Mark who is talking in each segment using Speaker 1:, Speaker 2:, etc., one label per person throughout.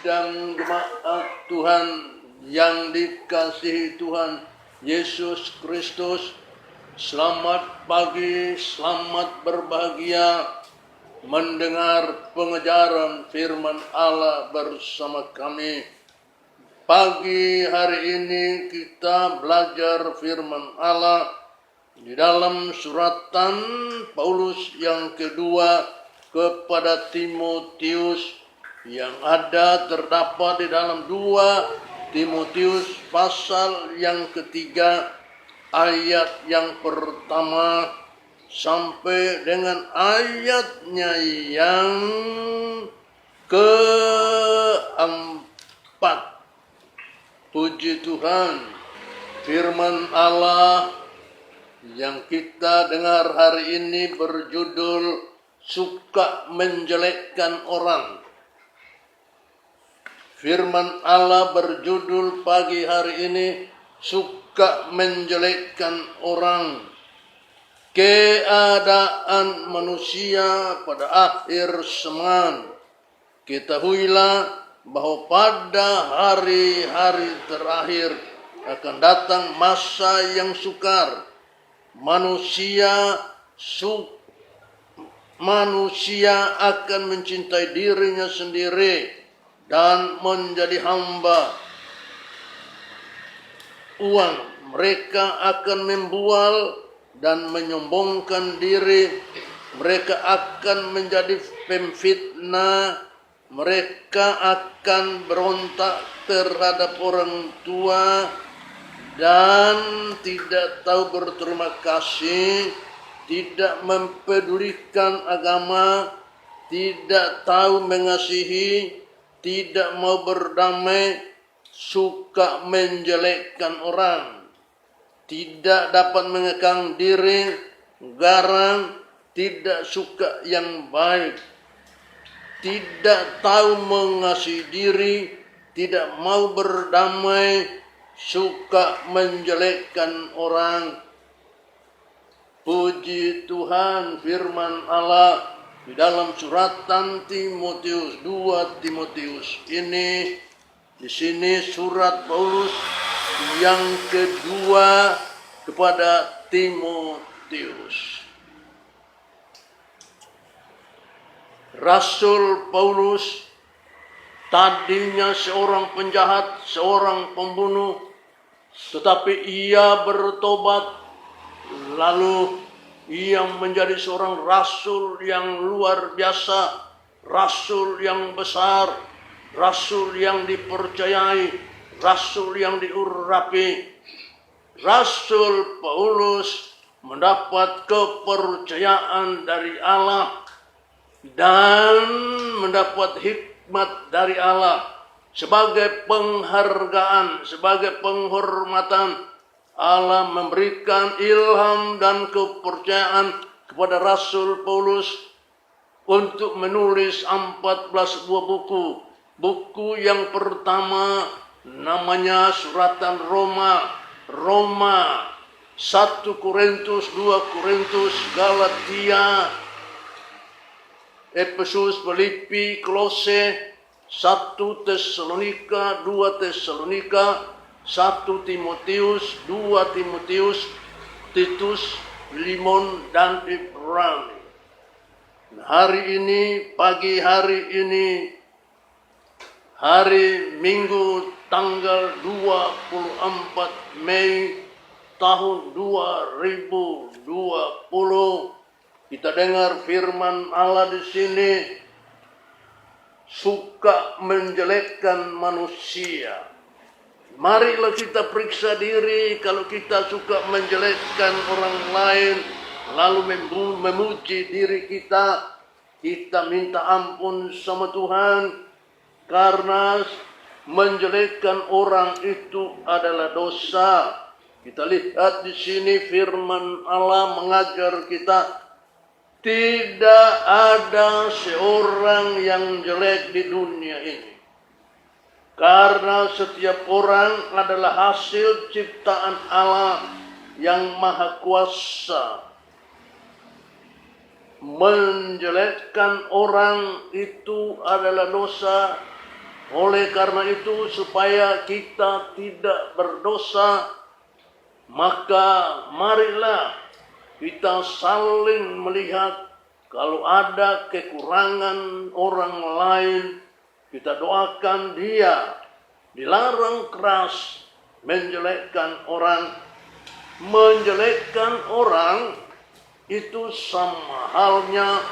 Speaker 1: sidang jemaat Tuhan yang dikasihi Tuhan Yesus Kristus, selamat pagi, selamat berbahagia mendengar pengajaran firman Allah bersama kami. Pagi hari ini kita belajar firman Allah di dalam suratan Paulus yang kedua kepada Timotius yang terdapat di dalam 2 Timotius pasal yang ketiga ayat yang pertama sampai dengan ayatnya yang keempat. Puji Tuhan, firman Allah yang kita dengar hari ini berjudul suka menjelekkan orang. Firman Allah berjudul pagi hari ini suka menjelekkan orang. Keadaan manusia pada akhir zaman. Ketahuilah bahwa pada hari-hari terakhir akan datang masa yang sukar. Manusia akan mencintai dirinya sendiri dan menjadi hamba uang. Mereka akan membual dan menyombongkan diri. Mereka akan menjadi pemfitnah. Mereka akan berontak terhadap orang tua dan tidak tahu berterima kasih, tidak mempedulikan agama, tidak tahu mengasihi, tidak mau berdamai, suka menjelekkan orang, tidak dapat mengekang diri, garang, tidak suka yang baik, tidak tahu mengasihi diri, tidak mau berdamai, suka menjelekkan orang. Puji Tuhan, firman Allah di dalam suratan Timotius, 2 Timotius ini, di sini surat Paulus yang kedua kepada Timotius. Rasul Paulus tadinya seorang penjahat, seorang pembunuh, tetapi ia bertobat, lalu ia menjadi seorang rasul yang luar biasa, rasul yang besar, rasul yang dipercayai, rasul yang diurapi. Rasul Paulus mendapat kepercayaan dari Allah dan mendapat hikmat dari Allah sebagai penghargaan, sebagai penghormatan. Allah memberikan ilham dan kepercayaan kepada Rasul Paulus untuk menulis 14 buah buku. Buku yang pertama namanya suratan Roma, 1 Korintus, 2 Korintus, Galatia, Efesus, Filipi, Kolose, 1 Tesalonika, 2 Tesalonika, 1 Timotius, 2 Timotius, Titus, Filemon, dan Ibrani. Hari ini, pagi hari ini, hari Minggu tanggal 24 Mei tahun 2020, kita dengar firman Allah di sini, suka menjelekkan manusia. Marilah kita periksa diri. Kalau kita suka menjelekkan orang lain, lalu memuji diri kita, kita minta ampun sama Tuhan, karena menjelekkan orang itu adalah dosa. Kita lihat di sini firman Allah mengajar kita, tidak ada seorang yang jelek di dunia ini. Karena setiap orang adalah hasil ciptaan Allah yang maha kuasa. Menjelekkan orang itu adalah dosa Oleh karena itu, supaya kita tidak berdosa, maka marilah kita saling melihat. Kalau ada kekurangan orang lain, kita doakan dia. Dilarang keras menjelekkan orang. Menjelekkan orang itu sama halnya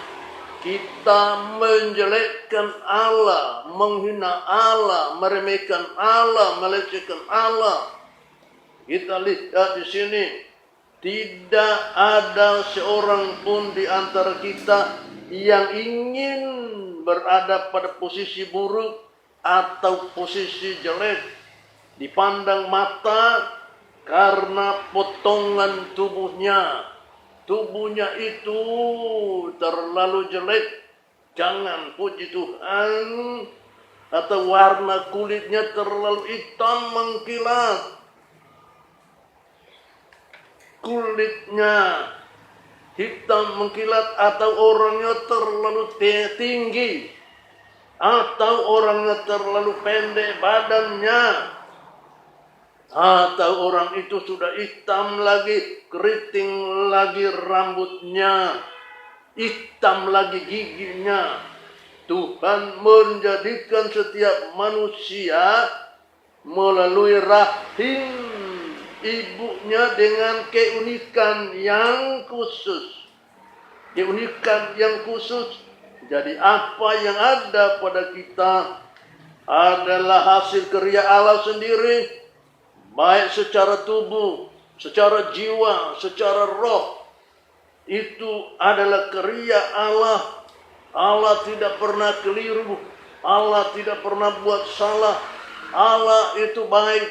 Speaker 1: kita menjelekkan Allah, menghina Allah, meremehkan Allah, melecehkan Allah. Kita lihat di sini, tidak ada seorang pun di antara kita yang ingin berada pada posisi buruk atau posisi jelek dipandang mata karena potongan tubuhnya. Tubuhnya itu terlalu jelek, jangan puji Tuhan, atau warna kulitnya terlalu hitam mengkilat. Kulitnya hitam mengkilat, atau orangnya terlalu tinggi, atau orangnya terlalu pendek badannya, atau orang itu sudah hitam lagi, keriting lagi rambutnya, hitam lagi giginya. Tuhan menjadikan setiap manusia melalui rahim ibunya dengan keunikan yang khusus. Keunikan yang khusus. Jadi apa yang ada pada kita adalah hasil karya Allah sendiri, baik secara tubuh, secara jiwa, secara roh. Itu adalah karya Allah. Allah tidak pernah keliru. Allah tidak pernah buat salah. Allah itu baik.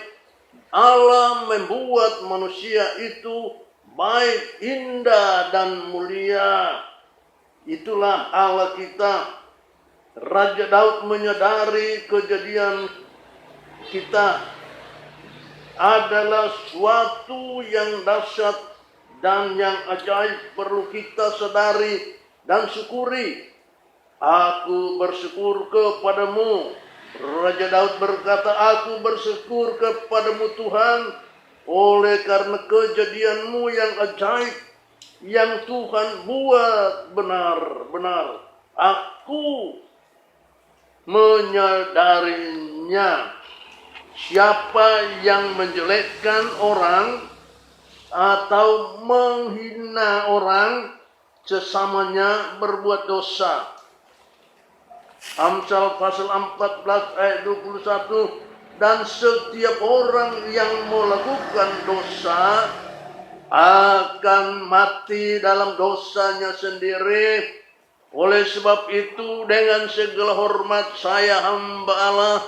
Speaker 1: Allah membuat manusia itu baik, indah, dan mulia. Itulah Allah kita. Raja Daud menyadari kejadian kita adalah suatu yang dahsyat dan yang ajaib, perlu kita sadari dan syukuri. Aku bersyukur kepadamu. Raja Daud berkata, aku bersyukur kepadamu Tuhan, oleh karena kejadianmu yang ajaib, yang Tuhan buat benar-benar. Aku menyadarinya. Siapa yang menjelekkan orang atau menghina orang, sesamanya berbuat dosa. Amsal pasal 14 ayat 21. Dan setiap orang yang melakukan dosa akan mati dalam dosanya sendiri. Oleh sebab itu, dengan segala hormat saya hamba Allah,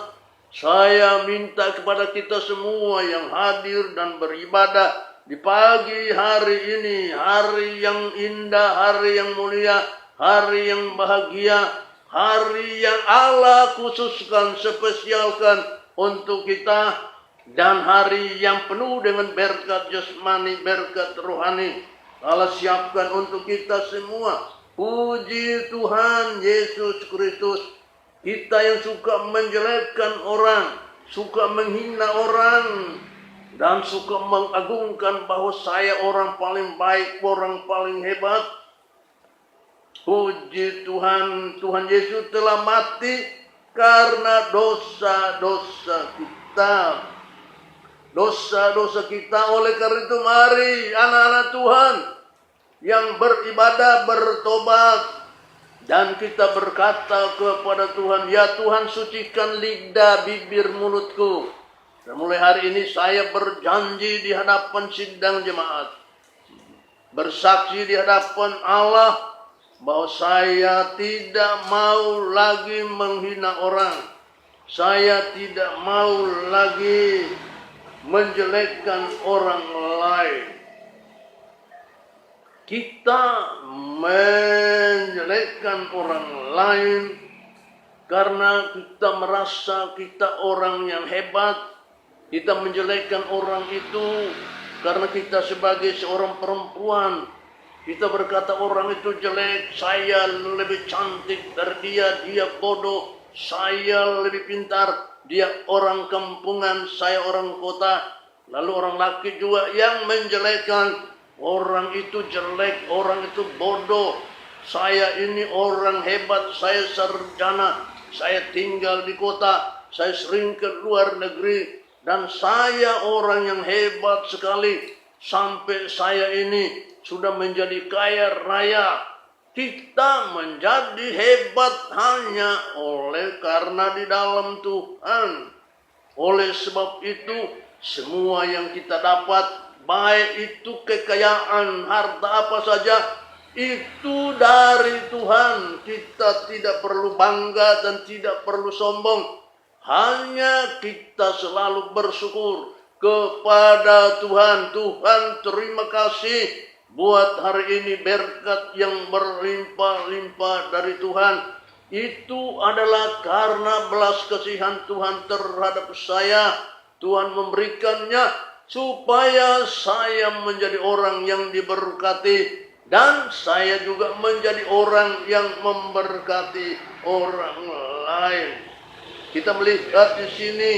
Speaker 1: saya minta kepada kita semua yang hadir dan beribadah di pagi hari ini, hari yang indah, hari yang mulia, hari yang bahagia, hari yang Allah khususkan, spesialkan untuk kita, dan hari yang penuh dengan berkat jasmani, berkat rohani. Allah siapkan untuk kita semua. Puji Tuhan Yesus Kristus. Kita yang suka menjelekkan orang, suka menghina orang, dan suka mengagungkan bahwa saya orang paling baik, orang paling hebat. Puji Tuhan, Tuhan Yesus telah mati karena dosa-dosa kita. Dosa-dosa kita. Oleh karena itu, mari anak-anak Tuhan yang beribadah, bertobat, dan kita berkata kepada Tuhan, ya Tuhan, sucikan lidah, bibir, mulutku. Dan mulai hari ini saya berjanji di hadapan sidang jemaat, bersaksi di hadapan Allah, bahwa saya tidak mau lagi menghina orang. Saya tidak mau lagi menjelekkan orang lain. Kita menjelekkan orang lain karena kita merasa kita orang yang hebat. Kita menjelekkan orang itu karena kita sebagai seorang perempuan, kita berkata orang itu jelek, saya lebih cantik dari dia, dia bodoh, saya lebih pintar, dia orang kampungan, saya orang kota. Lalu orang laki juga yang menjelekkan, orang itu jelek, orang itu bodoh. Saya ini orang hebat, saya sarjana, saya tinggal di kota, saya sering ke luar negeri, dan saya orang yang hebat sekali. Sampai saya ini sudah menjadi kaya raya. Kita menjadi hebat hanya oleh karena di dalam Tuhan. Oleh sebab itu, semua yang kita dapat, baik itu kekayaan, harta apa saja, itu dari Tuhan. Kita tidak perlu bangga dan tidak perlu sombong. Hanya kita selalu bersyukur kepada Tuhan. Tuhan, terima kasih buat hari ini berkat yang berlimpah-limpah dari Tuhan. Itu adalah karena belas kasihan Tuhan terhadap saya. Tuhan memberikannya supaya saya menjadi orang yang diberkati. Dan saya juga menjadi orang yang memberkati orang lain. Kita melihat di sini,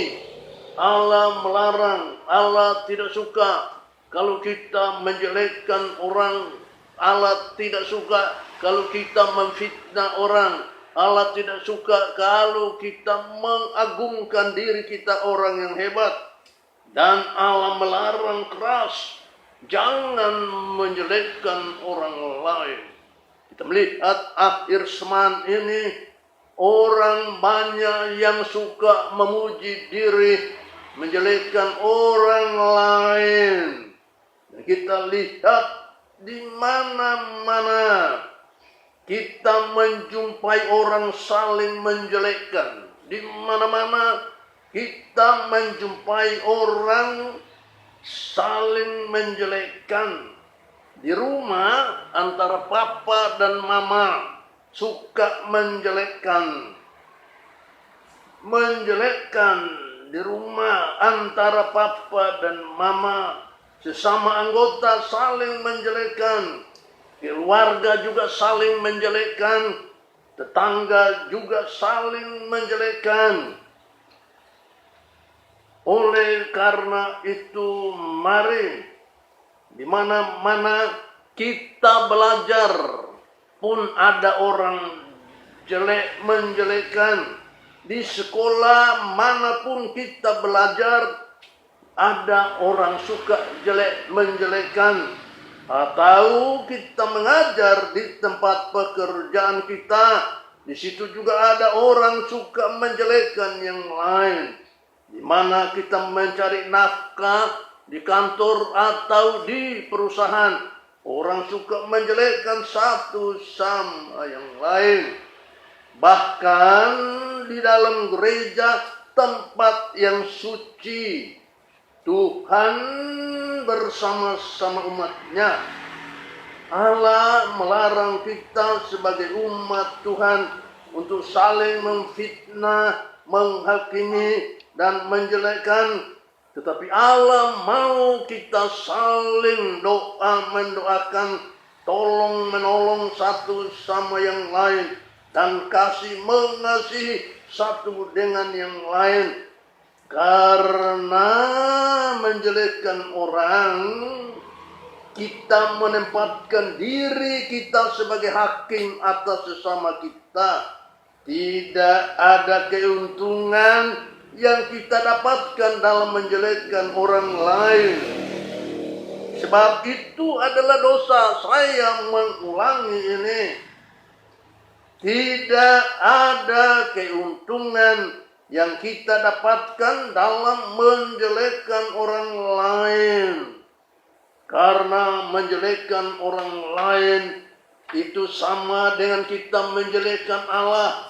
Speaker 1: Allah melarang, Allah tidak suka kalau kita menjelekkan orang. Allah tidak suka kalau kita memfitnah orang. Allah tidak suka kalau kita mengagungkan diri kita orang yang hebat. Dan Allah melarang keras, jangan menjelekkan orang lain. Kita melihat akhir zaman ini, orang banyak yang suka memuji diri, menjelekkan orang lain. Dan kita lihat di mana-mana kita menjumpai orang saling menjelekkan. Di mana-mana kita menjumpai orang saling menjelekkan. Di rumah antara papa dan mama suka menjelekkan. Di rumah antara papa dan mama, sesama anggota saling menjelekkan. Keluarga juga saling menjelekkan. Tetangga juga saling menjelekkan. Oleh karena itu, mari di mana-mana kita belajar, pun ada orang jelek menjelekkan. Di sekolah manapun kita belajar, ada orang suka jelek menjelekkan. Atau kita mengajar di tempat pekerjaan kita, di situ juga ada orang suka menjelekkan yang lain. Di mana kita mencari nafkah di kantor atau di perusahaan, orang suka menjelekkan satu sama yang lain. Bahkan di dalam gereja, tempat yang suci, Tuhan bersama-sama umatnya. Allah melarang kita sebagai umat Tuhan untuk saling memfitnah, menghakimi, dan menjelekkan. Tetapi Allah mau kita saling mendoakan, tolong menolong satu sama yang lain, dan kasih mengasihi satu dengan yang lain. Karena menjelekkan orang, kita menempatkan diri kita sebagai hakim atas sesama kita. Tidak ada keuntungan yang kita dapatkan dalam menjelekkan orang lain. Sebab itu adalah dosa. Saya mengulangi ini. Tidak ada keuntungan yang kita dapatkan dalam menjelekkan orang lain. Karena menjelekkan orang lain itu sama dengan kita menjelekkan Allah.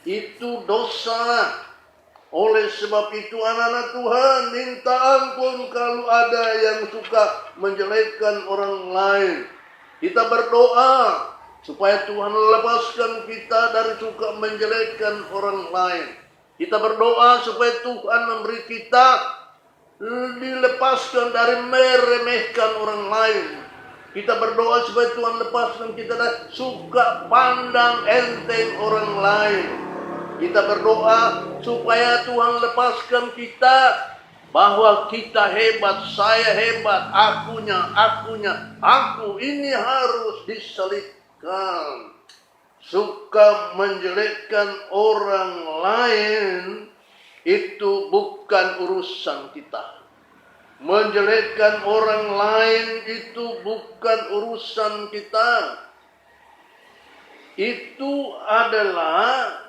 Speaker 1: Itu dosa. Oleh sebab itu anak-anak Tuhan, minta ampun kalau ada yang suka menjelekkan orang lain. Kita berdoa supaya Tuhan lepaskan kita dari suka menjelekkan orang lain. Kita berdoa supaya Tuhan memberi kita dilepaskan dari meremehkan orang lain. Kita berdoa supaya Tuhan lepaskan kita dari suka pandang enteng orang lain. Kita berdoa supaya Tuhan lepaskan kita, bahwa kita hebat, saya hebat, aku ini harus diselipkan. Suka menjelekkan orang lain itu bukan urusan kita. Menjelekkan orang lain itu bukan urusan kita. Itu adalah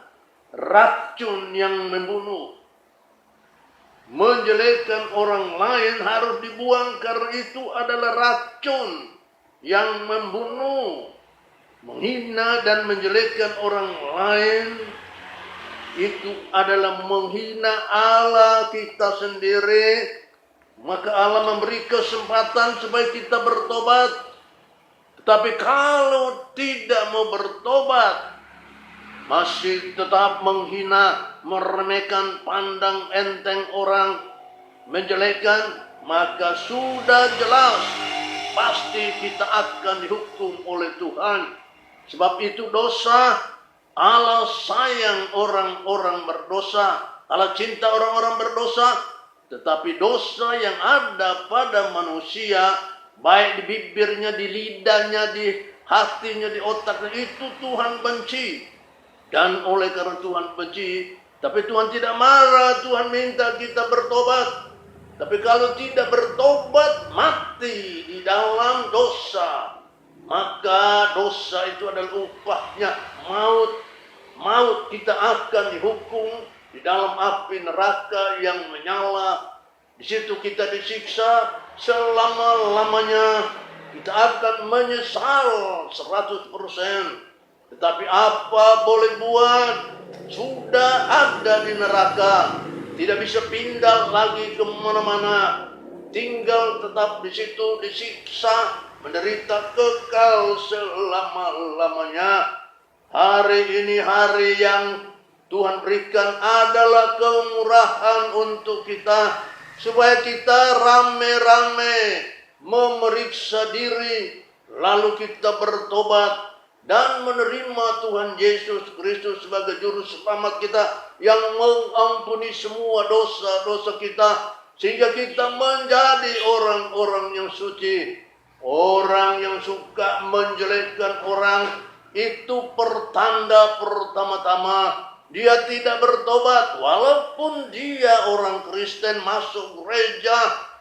Speaker 1: racun yang membunuh. Menjelekkan orang lain harus dibuang karena itu adalah racun yang membunuh. Menghina dan menjelekkan orang lain itu adalah menghina Allah kita sendiri. Maka Allah memberi kesempatan supaya kita bertobat. Tetapi kalau tidak mau bertobat, masih tetap menghina, meremehkan, pandang enteng orang, menjelekkan, maka sudah jelas pasti kita akan dihukum oleh Tuhan. Sebab itu dosa. Allah sayang orang-orang berdosa. Allah cinta orang-orang berdosa. Tetapi dosa yang ada pada manusia, baik di bibirnya, di lidahnya, di hatinya, di otaknya, itu Tuhan benci. Dan oleh karena Tuhan benci, tapi Tuhan tidak marah, Tuhan minta kita bertobat. Tapi kalau tidak bertobat, mati di dalam dosa. Maka dosa itu adalah upahnya maut. Maut, kita akan dihukum di dalam api neraka yang menyala. Di situ kita disiksa selama-lamanya. Kita akan menyesal 100%. Tetapi apa boleh buat? Sudah ada di neraka. Tidak bisa pindah lagi kemana-mana. Tinggal tetap di situ disiksa, menderita kekal selama-lamanya. Hari ini hari yang Tuhan berikan adalah kemurahan untuk kita, supaya kita rame-rame memeriksa diri, lalu kita bertobat dan menerima Tuhan Yesus Kristus sebagai juru selamat kita yang mengampuni semua dosa-dosa kita, sehingga kita menjadi orang-orang yang suci. Orang yang suka menjelekkan orang, itu pertanda pertama-tama dia tidak bertobat. Walaupun dia orang Kristen, masuk gereja,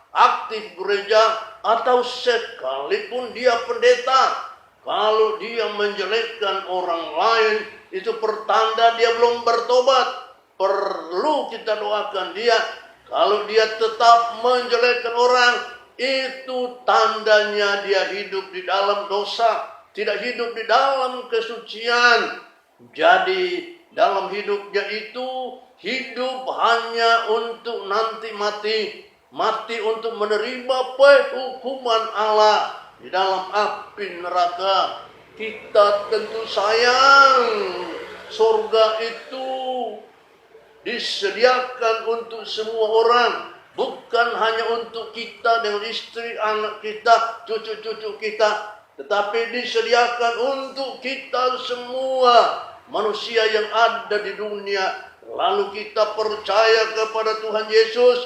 Speaker 1: aktif gereja, atau sekalipun dia pendeta, kalau dia menjelekkan orang lain, itu pertanda dia belum bertobat. Perlu kita doakan dia. Kalau dia tetap menjelekkan orang, itu tandanya dia hidup di dalam dosa, tidak hidup di dalam kesucian. Jadi dalam hidupnya itu hidup hanya untuk nanti mati untuk menerima penghukuman Allah di dalam api neraka. Kita tentu sayang surga itu disediakan untuk semua orang, bukan hanya untuk kita dengan istri, anak kita, cucu-cucu kita, tetapi disediakan untuk kita semua manusia yang ada di dunia. Lalu kita percaya kepada Tuhan Yesus,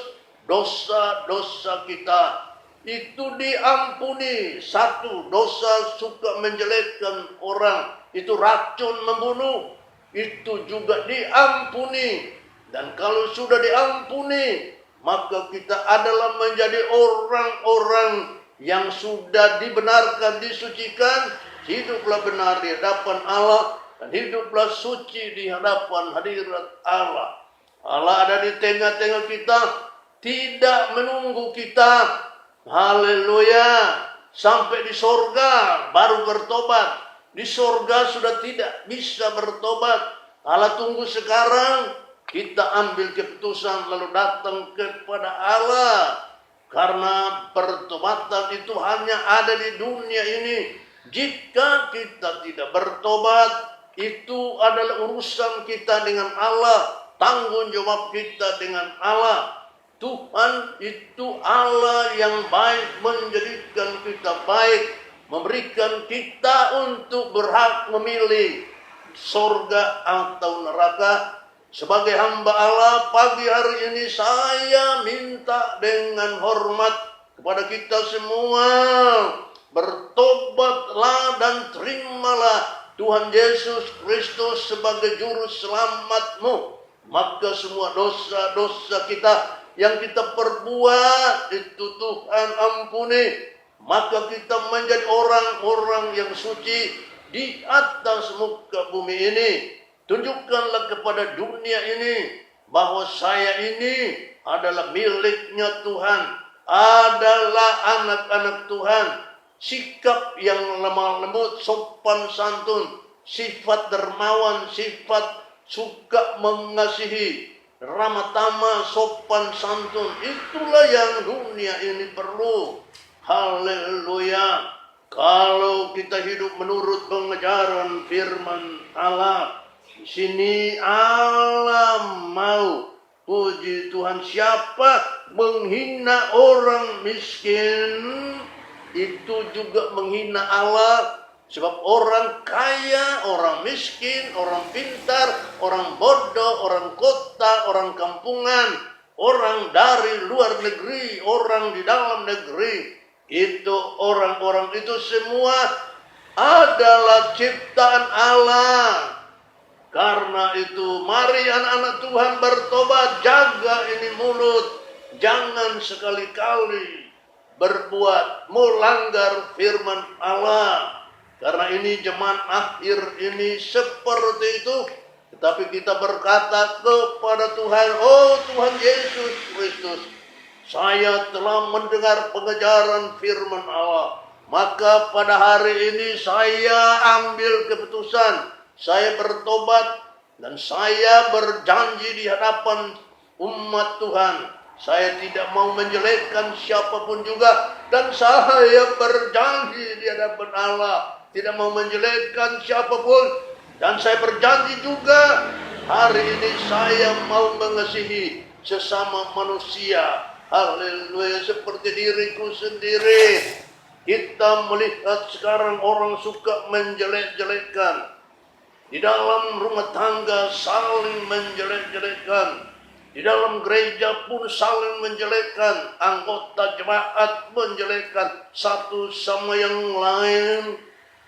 Speaker 1: dosa-dosa kita itu diampuni. Satu, dosa suka menjelekkan orang, itu racun membunuh, itu juga diampuni. Dan kalau sudah diampuni, maka kita adalah menjadi orang-orang yang sudah dibenarkan, disucikan, hiduplah benar di hadapan Allah, dan hiduplah suci di hadapan hadirat Allah. Allah ada di tengah-tengah kita, tidak menunggu kita, haleluya, sampai di sorga baru bertobat. Di sorga sudah tidak bisa bertobat. Allah tunggu sekarang kita ambil keputusan lalu datang kepada Allah. Karena pertobatan itu hanya ada di dunia ini. Jika kita tidak bertobat, itu adalah urusan kita dengan Allah, tanggung jawab kita dengan Allah. Tuhan itu Allah yang baik, menjadikan kita baik, memberikan kita untuk berhak memilih surga atau neraka. Sebagai hamba Allah, pagi hari ini saya minta dengan hormat kepada kita semua, bertobatlah dan terimalah Tuhan Yesus Kristus sebagai juru selamatmu. Maka semua dosa-dosa kita yang kita perbuat itu Tuhan ampuni. Maka kita menjadi orang-orang yang suci di atas muka bumi ini. Tunjukkanlah kepada dunia ini bahwa saya ini adalah miliknya Tuhan, adalah anak-anak Tuhan. Sikap yang lemah lembut, sopan santun, sifat dermawan, sifat suka mengasihi, ramah tamah, sopan santun, itulah yang dunia ini perlu. Haleluya. Kalau kita hidup menurut pengajaran firman Allah, di sini Allah mau, puji Tuhan, siapa menghina orang miskin itu juga menghina Allah. Sebab orang kaya, orang miskin, orang pintar, orang bodoh, orang kota, orang kampungan, orang dari luar negeri, orang di dalam negeri, itu orang-orang itu semua adalah ciptaan Allah. Karena itu mari anak-anak Tuhan bertobat, jaga ini mulut, jangan sekali-kali berbuat melanggar firman Allah. Karena ini zaman akhir ini seperti itu. Tetapi kita berkata kepada Tuhan, oh Tuhan Yesus Kristus, saya telah mendengar pengajaran firman Allah. Maka pada hari ini saya ambil keputusan, saya bertobat dan saya berjanji di hadapan umat Tuhan. Saya tidak mau menjelekkan siapapun juga. Dan saya berjanji di hadapan Allah, tidak mau menjelekkan siapapun. Dan saya berjanji juga, hari ini saya mau mengasihi sesama manusia. Haleluya, seperti diriku sendiri. Kita melihat sekarang orang suka menjelek-jelekan. Di dalam rumah tangga saling menjelek-jelekan. Di dalam gereja pun saling menjelekkan, anggota jemaat menjelekkan satu sama yang lain.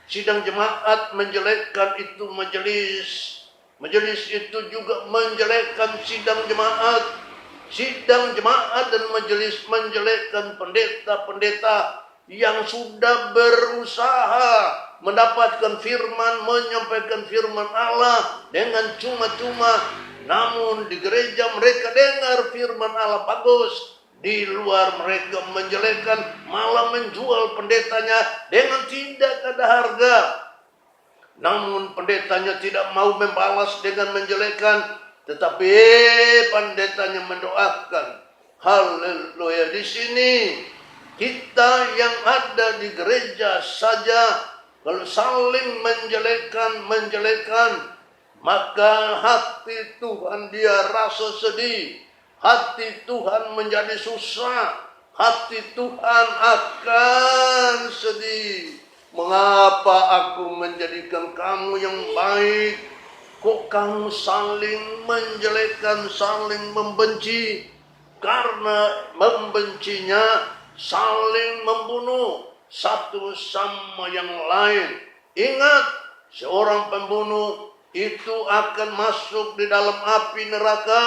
Speaker 1: Sidang jemaat menjelekkan itu majelis. Majelis itu juga menjelekkan sidang jemaat. Sidang jemaat dan majelis menjelekkan pendeta-pendeta yang sudah berusaha mendapatkan firman, menyampaikan firman Allah dengan cuma-cuma. Namun di gereja mereka dengar firman Allah bagus, di luar mereka menjelekkan, malah menjual pendetanya dengan tidak ada harga. Namun pendetanya tidak mau membalas dengan menjelekkan, tetapi pendetanya mendoakan. Haleluya. Di sini kita yang ada di gereja saja kalau saling menjelekkan, maka hati Tuhan dia rasa sedih. Hati Tuhan menjadi susah. Hati Tuhan akan sedih. Mengapa aku menjadikan kamu yang baik? Kok kamu saling menjelekkan, saling membenci? Karena membencinya saling membunuh satu sama yang lain. Ingat, seorang pembunuh itu akan masuk di dalam api neraka.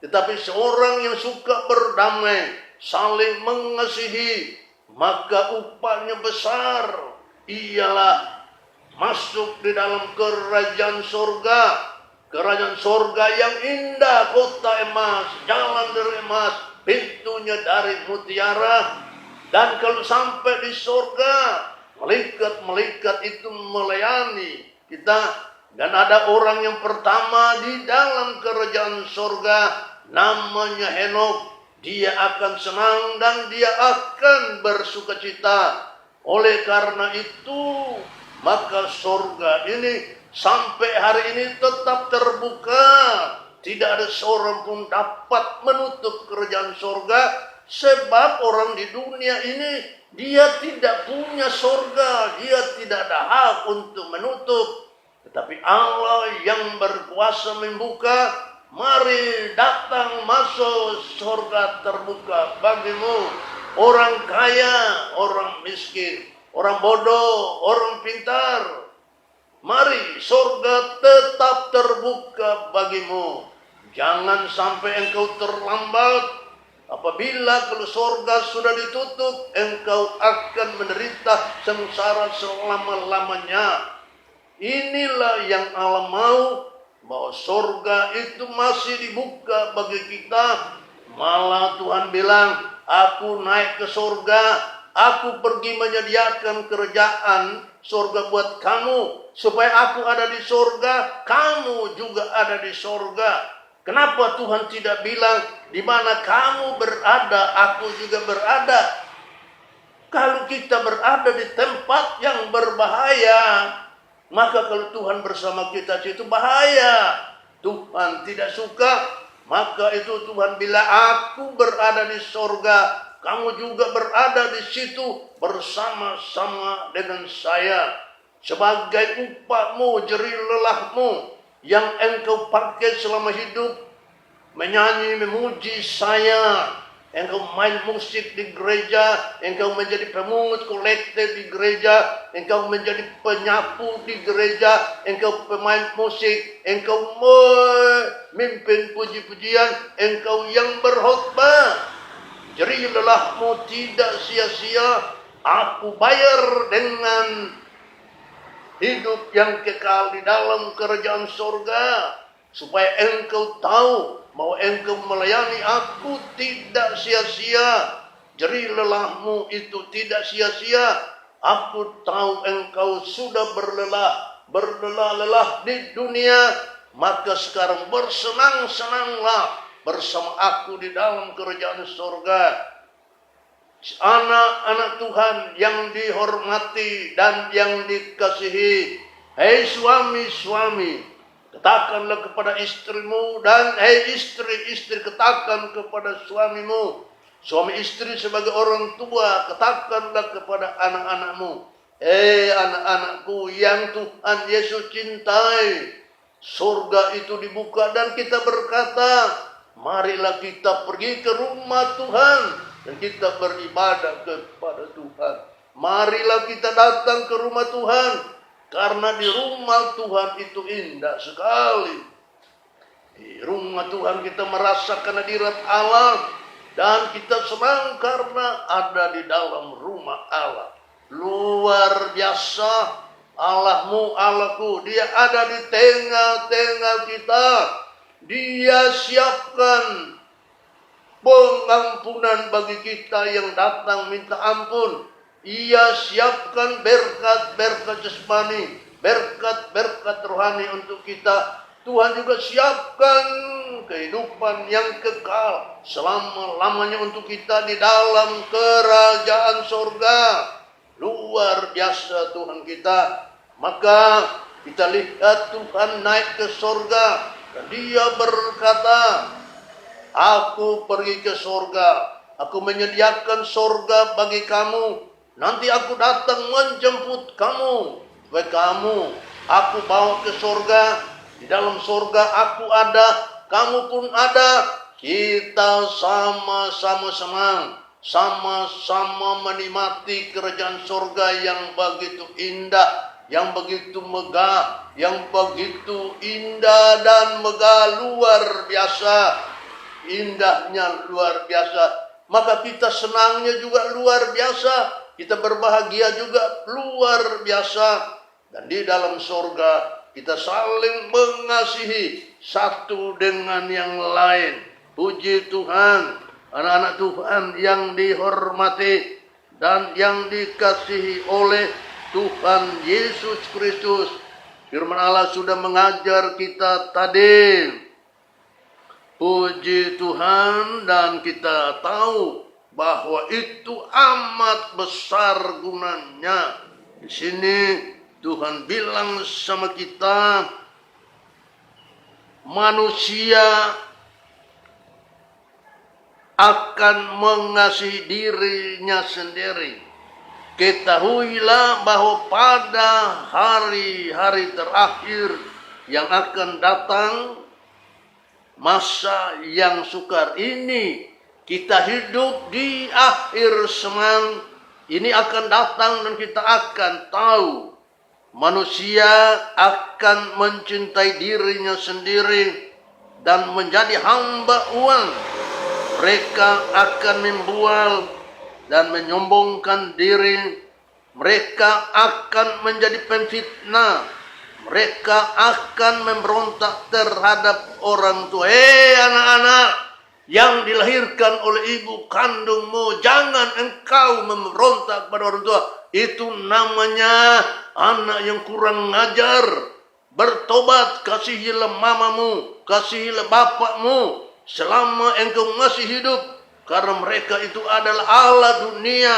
Speaker 1: Tetapi seorang yang suka berdamai, saling mengasihi, maka upahnya besar. Ialah masuk di dalam kerajaan sorga. Kerajaan sorga yang indah, kota emas, jalan dari emas, pintunya dari mutiara. Dan kalau sampai di sorga, malaikat-malaikat itu melayani kita. Dan ada orang yang pertama di dalam kerajaan sorga, namanya Henok. Dia akan senang dan dia akan bersukacita. Oleh karena itu, maka sorga ini sampai hari ini tetap terbuka. Tidak ada seorang pun dapat menutup kerajaan sorga. Sebab orang di dunia ini, dia tidak punya sorga. Dia tidak ada hak untuk menutup. Tetapi Allah yang berkuasa membuka, Mari datang masuk surga terbuka bagimu. Orang kaya, orang miskin, orang bodoh, orang pintar. Mari surga tetap terbuka bagimu. Jangan sampai engkau terlambat. Apabila kalau surga sudah ditutup, engkau akan menderita sengsara selama-lamanya. Inilah yang Allah mau, bahwa surga itu masih dibuka bagi kita. Malah Tuhan bilang, aku naik ke surga, aku pergi menyediakan kerajaan surga buat kamu, supaya aku ada di surga, kamu juga ada di surga. Kenapa Tuhan tidak bilang, di mana kamu berada, aku juga berada? Kalau kita berada di tempat yang berbahaya, maka kalau Tuhan bersama kita itu bahaya. Tuhan tidak suka, maka itu Tuhan bilang, aku berada di surga, kamu juga berada di situ bersama-sama dengan saya. Sebagai upahmu, jerih lelahmu yang engkau pakai selama hidup, menyanyi, memuji saya. Engkau main musik di gereja, engkau menjadi pemungut kolektif di gereja, engkau menjadi penyapu di gereja, engkau pemain musik, engkau memimpin puji-pujian, engkau yang berkhotbah. Jerih lelahmu tidak sia-sia, aku bayar dengan hidup yang kekal di dalam kerajaan surga, supaya engkau tahu bahwa engkau melayani aku tidak sia-sia. Jerih lelahmu itu tidak sia-sia. Aku tahu engkau sudah berlelah-lelah di dunia, maka sekarang bersenang-senanglah bersama aku di dalam kerajaan surga. Anak-anak Tuhan yang dihormati dan yang dikasihi, hei suami-suami, katakanlah kepada istrimu, dan hei istri-istri, katakan kepada suamimu. Suami istri sebagai orang tua, katakanlah kepada anak-anakmu, hei anak-anakku yang Tuhan Yesus cintai. Surga itu dibuka dan kita berkata, marilah kita pergi ke rumah Tuhan dan kita beribadah kepada Tuhan. Marilah kita datang ke rumah Tuhan, karena di rumah Tuhan itu indah sekali. Di rumah Tuhan kita merasakan hadirat Allah, dan kita senang karena ada di dalam rumah Allah. Luar biasa Allahmu, Allahku. Dia ada di tengah-tengah kita. Dia siapkan pengampunan bagi kita yang datang minta ampun. Ia siapkan berkat-berkat jasmani, berkat-berkat rohani untuk kita. Tuhan juga siapkan kehidupan yang kekal selama-lamanya untuk kita di dalam kerajaan surga. Luar biasa Tuhan kita. Maka kita lihat Tuhan naik ke surga, dan dia berkata, aku pergi ke surga, aku menyediakan surga bagi kamu. Nanti aku datang menjemput kamu. Supaya kamu, aku bawa ke surga. Di dalam surga aku ada, kamu pun ada. Kita sama-sama senang, sama-sama menikmati kerajaan surga yang begitu indah, yang begitu megah, yang begitu indah dan megah, luar biasa. Indahnya luar biasa. Maka kita senangnya juga luar biasa. Kita berbahagia juga luar biasa. Dan di dalam surga kita saling mengasihi satu dengan yang lain. Puji Tuhan, anak-anak Tuhan yang dihormati dan yang dikasihi oleh Tuhan Yesus Kristus. Firman Allah sudah mengajar kita tadi. Puji Tuhan, dan kita tahu bahwa itu amat besar gunanya. Di sini Tuhan bilang sama kita, manusia akan mengasihi dirinya sendiri. Ketahuilah bahwa pada hari-hari terakhir yang akan datang, masa yang sukar ini. Kita hidup di akhir zaman. Ini akan datang dan kita akan tahu. Manusia akan mencintai dirinya sendiri dan menjadi hamba uang. Mereka akan membual dan menyombongkan diri. Mereka akan menjadi pemfitnah. Mereka akan memberontak terhadap orang tua. Anak-anak yang dilahirkan oleh ibu kandungmu, jangan engkau memberontak pada orang tua. Itu namanya anak yang kurang ajar. Bertobat, kasihilah mamamu, kasihilah bapakmu selama engkau masih hidup. Karena mereka itu adalah Allah dunia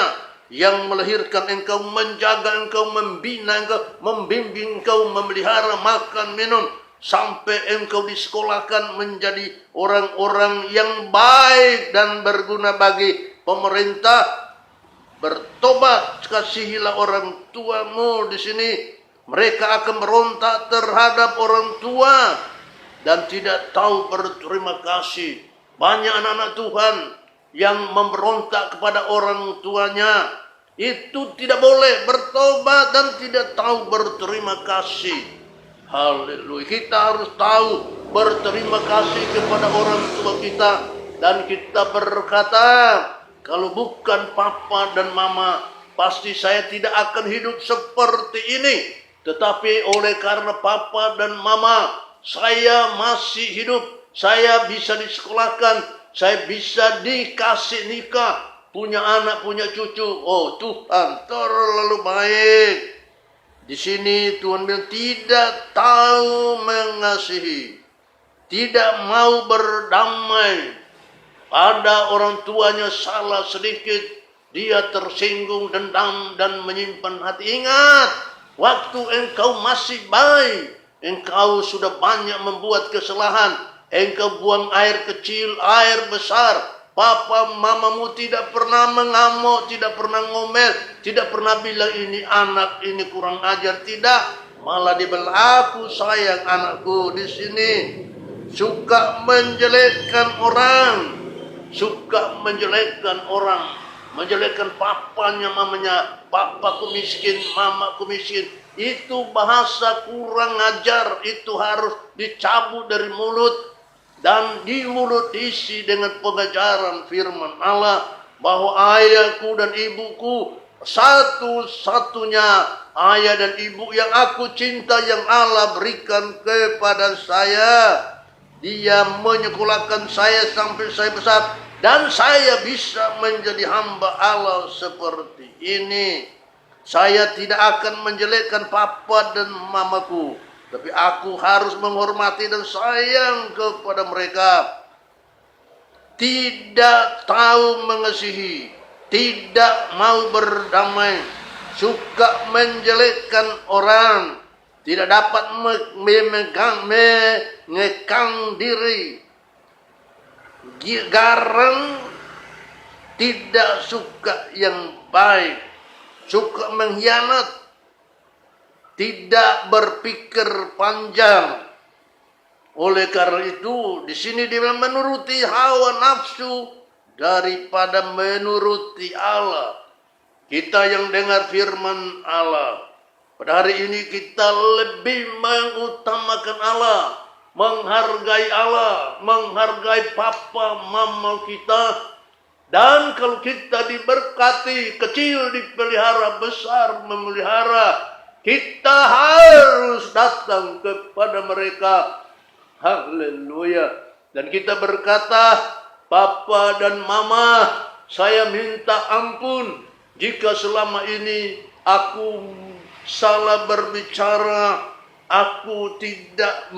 Speaker 1: yang melahirkan engkau, menjaga engkau, membina engkau, membimbing engkau, memelihara makan minum, sampai engkau disekolahkan menjadi orang-orang yang baik dan berguna bagi pemerintah. Bertobat, kasihilah orang tuamu. Di sini mereka akan berontak terhadap orang tua dan tidak tahu berterima kasih. Banyak anak-anak Tuhan yang memberontak kepada orang tuanya. Itu tidak boleh, bertobat dan tidak tahu berterima kasih. Haleluya. Kita harus tahu berterima kasih kepada orang tua kita. Dan kita berkata, kalau bukan papa dan mama, pasti saya tidak akan hidup seperti ini. Tetapi oleh karena papa dan mama, saya masih hidup. Saya bisa disekolahkan, saya bisa dikasih nikah, punya anak, punya cucu. Oh Tuhan terlalu baik. Di sini Tuhan bilang tidak tahu mengasihi, tidak mau berdamai. Pada orang tuanya salah sedikit, dia tersinggung, dendam dan menyimpan hati. Ingat, waktu engkau masih bayi, engkau sudah banyak membuat kesalahan. Engkau buang air kecil, air besar. Papa mamamu tidak pernah mengamuk, tidak pernah ngomel, tidak pernah bilang ini anak ini kurang ajar. Tidak, malah dia bilang aku sayang anakku. Di sini suka menjelekkan orang, suka menjelekkan orang, menjelekkan papanya, mamanya. Papaku miskin, mamaku miskin. Itu bahasa kurang ajar. Itu harus dicabut dari mulut. Dan di mulut diisi dengan pengajaran firman Allah, bahwa ayahku dan ibuku satu-satunya ayah dan ibu yang aku cinta, yang Allah berikan kepada saya. Dia menyekolahkan saya sampai saya besar, dan saya bisa menjadi hamba Allah seperti ini. Saya tidak akan menjelekkan papa dan mamaku, tapi aku harus menghormati dan sayang kepada mereka. Tidak tahu mengasihi, tidak mau berdamai, suka menjelekkan orang, tidak dapat mengekang diri, garang, tidak suka yang baik, suka mengkhianat, tidak berpikir panjang. Oleh karena itu, di sini dia menuruti hawa nafsu daripada menuruti Allah. Kita yang dengar firman Allah, pada hari ini kita lebih mengutamakan Allah, menghargai Allah, menghargai papa mama kita. Dan kalau kita diberkati, kecil dipelihara, besar memelihara, kita harus datang kepada mereka. Haleluya. Dan kita berkata, Papa dan Mama, saya minta ampun jika selama ini aku salah berbicara, aku tidak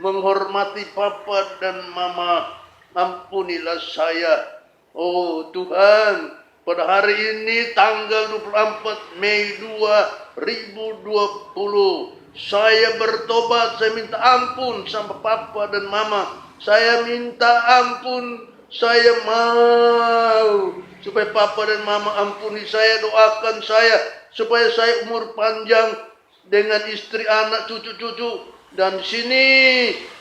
Speaker 1: menghormati Papa dan Mama. Ampunilah saya. Oh Tuhan, pada hari ini tanggal 24 Mei 2020, saya bertobat, saya minta ampun sama papa dan mama. Saya minta ampun, saya mau supaya papa dan mama ampuni saya, doakan saya supaya saya umur panjang dengan istri, anak, cucu-cucu. Dan sini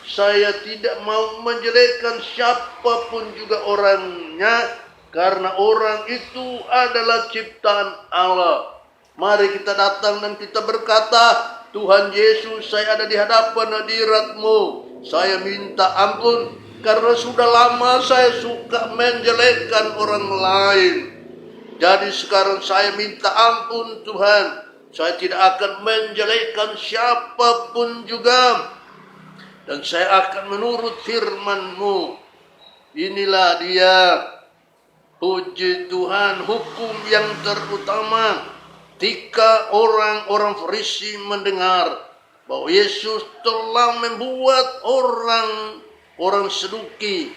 Speaker 1: saya tidak mau menjelekkan siapapun juga orangnya, karena orang itu adalah ciptaan Allah. Mari kita datang dan kita berkata, Tuhan Yesus, saya ada di hadapan hadirat-Mu. Saya minta ampun karena sudah lama saya suka menjelekkan orang lain. Jadi sekarang saya minta ampun Tuhan. Saya tidak akan menjelekkan siapapun juga. Dan saya akan menurut firman-Mu. Inilah dia, puji Tuhan, hukum yang terutama. Ketika orang-orang Farisi mendengar bahwa Yesus telah membuat orang Saduki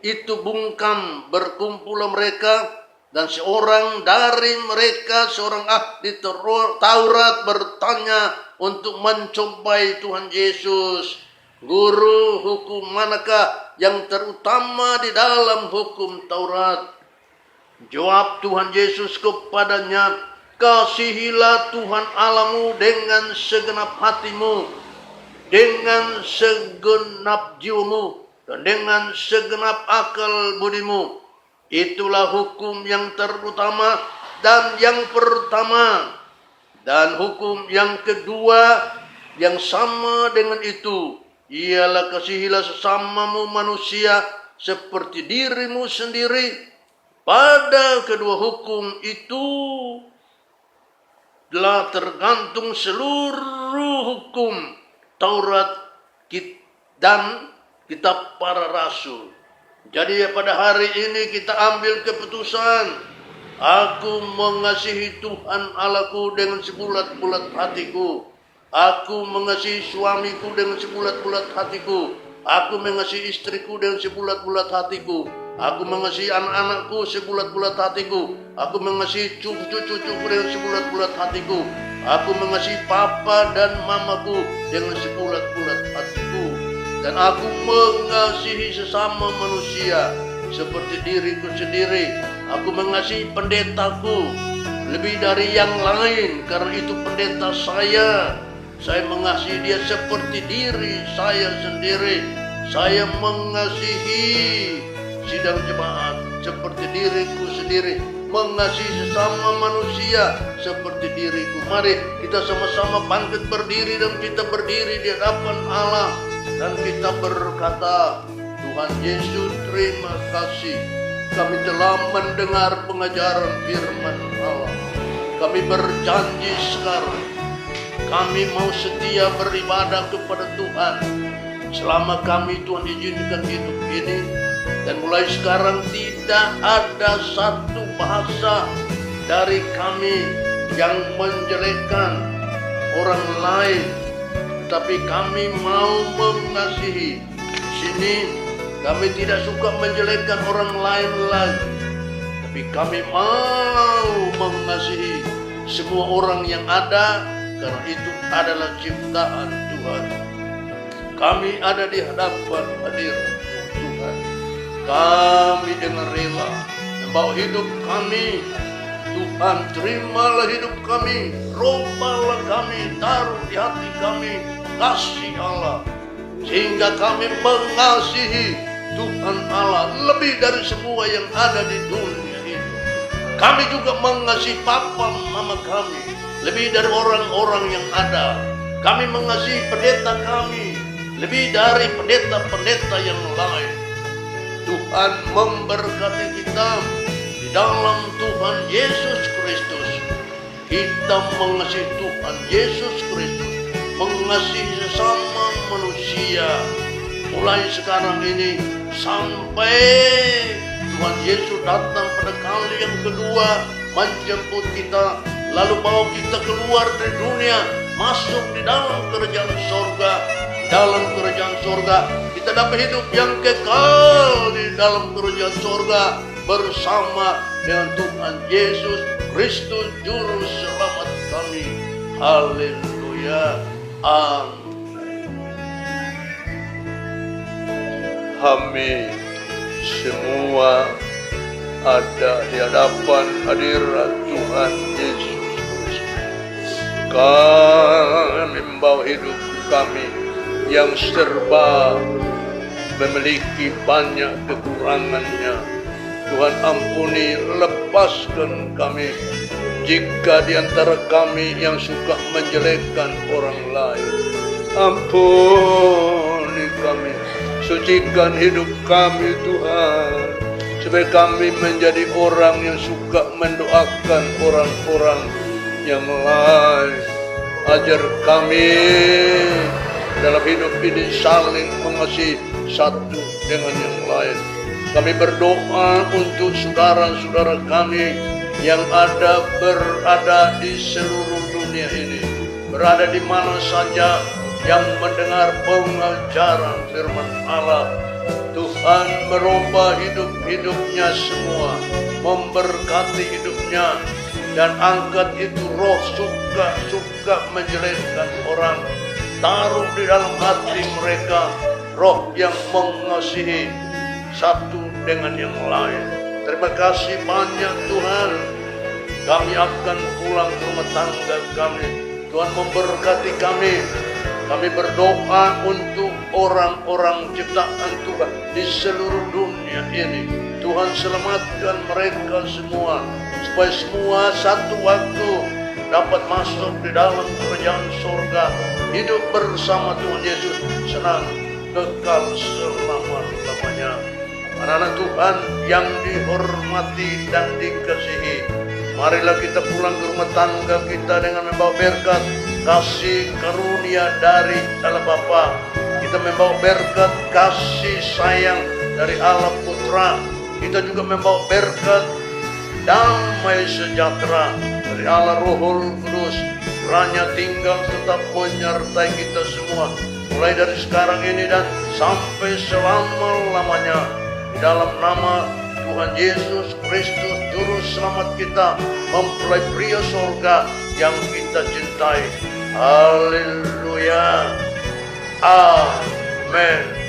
Speaker 1: itu bungkam, berkumpullah mereka, dan seorang dari mereka, seorang ahli Taurat, bertanya untuk mencobai Tuhan Yesus. Guru, hukum manakah yang terutama di dalam hukum Taurat? Jawab Tuhan Yesus kepadanya, kasihilah Tuhan Allahmu dengan segenap hatimu, dengan segenap jiwamu, dan dengan segenap akal budimu. Itulah hukum yang terutama dan yang pertama. Dan hukum yang kedua yang sama dengan itu, ialah kasihilah sesamamu manusia seperti dirimu sendiri. Pada kedua hukum itu telah tergantung seluruh hukum Taurat dan kitab para rasul. Jadi pada hari ini kita ambil keputusan. Aku mengasihi Tuhan Allahku dengan sebulat-bulat hatiku. Aku mengasihi suamiku dengan sebulat-bulat hatiku. Aku mengasihi istriku dengan sebulat-bulat hatiku. Aku mengasihi anak-anakku sebulat-bulat hatiku. Aku mengasihi cucu-cucuku dengan sebulat-bulat hatiku. Aku mengasihi papa dan mamaku dengan sebulat-bulat hatiku. Dan aku mengasihi sesama manusia seperti diriku sendiri. Aku mengasihi pendetaku lebih dari yang lain, karena itu pendeta saya. Saya mengasihi dia seperti diri saya sendiri. Saya mengasihi sidang jemaat seperti diriku sendiri, mengasihi sesama manusia seperti diriku. Mari kita sama-sama bangkit berdiri dan kita berdiri di hadapan Allah dan kita berkata, Tuhan Yesus, terima kasih. Kami telah mendengar pengajaran firman Allah. Kami berjanji sekarang, kami mau setia beribadah kepada Tuhan selama kami Tuhan izinkan hidup ini. Dan mulai sekarang tidak ada satu bahasa dari kami yang menjelekkan orang lain, tapi kami mau mengasihi. Di sini kami tidak suka menjelekkan orang lain lagi, tapi kami mau mengasihi semua orang yang ada, karena itu adalah ciptaan Tuhan. Kami ada di hadapan hadirat Tuhan. Kami dengan rela membawa hidup kami. Tuhan, terimalah hidup kami, robalah kami, taruh di hati kami kasih Allah, sehingga kami mengasihi Tuhan Allah lebih dari semua yang ada di dunia ini. Kami juga mengasihi papa mama kami lebih dari orang-orang yang ada. Kami mengasihi pendeta kami lebih dari pendeta-pendeta yang lain. Tuhan memberkati kita di dalam Tuhan Yesus Kristus. Kita mengasihi Tuhan Yesus Kristus, mengasihi sesama manusia. Mulai sekarang ini sampai Tuhan Yesus datang pada kali yang kedua, menjemput kita, lalu bawa kita keluar dari dunia, masuk di dalam kerajaan surga. Dalam kerajaan surga kita dapat hidup yang kekal di dalam kerajaan surga bersama dengan Tuhan Yesus Kristus Juru Selamat kami. Haleluya. Amin. Kami semua ada di hadapan hadirat Tuhan Yesus Kristus. Kami membawa hidup kami yang serba memiliki banyak kekurangannya. Tuhan ampuni, lepaskan kami jika di antara kami yang suka menjelekkan orang lain. Ampuni kami, sucikan hidup kami Tuhan, supaya kami menjadi orang yang suka mendoakan orang-orang yang lain. Ajar kami dalam hidup ini saling mengasihi satu dengan yang lain. Kami berdoa untuk saudara-saudara kami yang berada di seluruh dunia ini, berada di mana saja yang mendengar pengajaran firman Allah. Tuhan merubah hidup-hidupnya semua, memberkati hidupnya, dan angkat itu roh suka menjelekkan orang. Taruh di dalam hati mereka roh yang mengasihi satu dengan yang lain. Terima kasih banyak Tuhan. Kami akan pulang ke rumah tangga kami. Tuhan memberkati kami. Kami berdoa untuk orang-orang ciptaan Tuhan di seluruh dunia ini. Tuhan selamatkan mereka semua, supaya semua satu waktu dapat masuk di dalam kerajaan surga, hidup bersama Tuhan Yesus, senang kekal selama-lamanya. Anak-anak Tuhan yang dihormati dan dikasihi, marilah kita pulang ke rumah tangga kita dengan membawa berkat kasih karunia dari Allah Bapa. Kita membawa berkat kasih sayang dari Allah Putra. Kita juga membawa berkat damai sejahtera dari Allah Rohul Kudus. Kiranya tinggal tetap menyertai kita semua, mulai dari sekarang ini dan sampai selama-lamanya. Di dalam nama Tuhan Yesus Kristus, Juru Selamat kita, mempelai pria sorga yang kita cintai. Haleluya. Amin.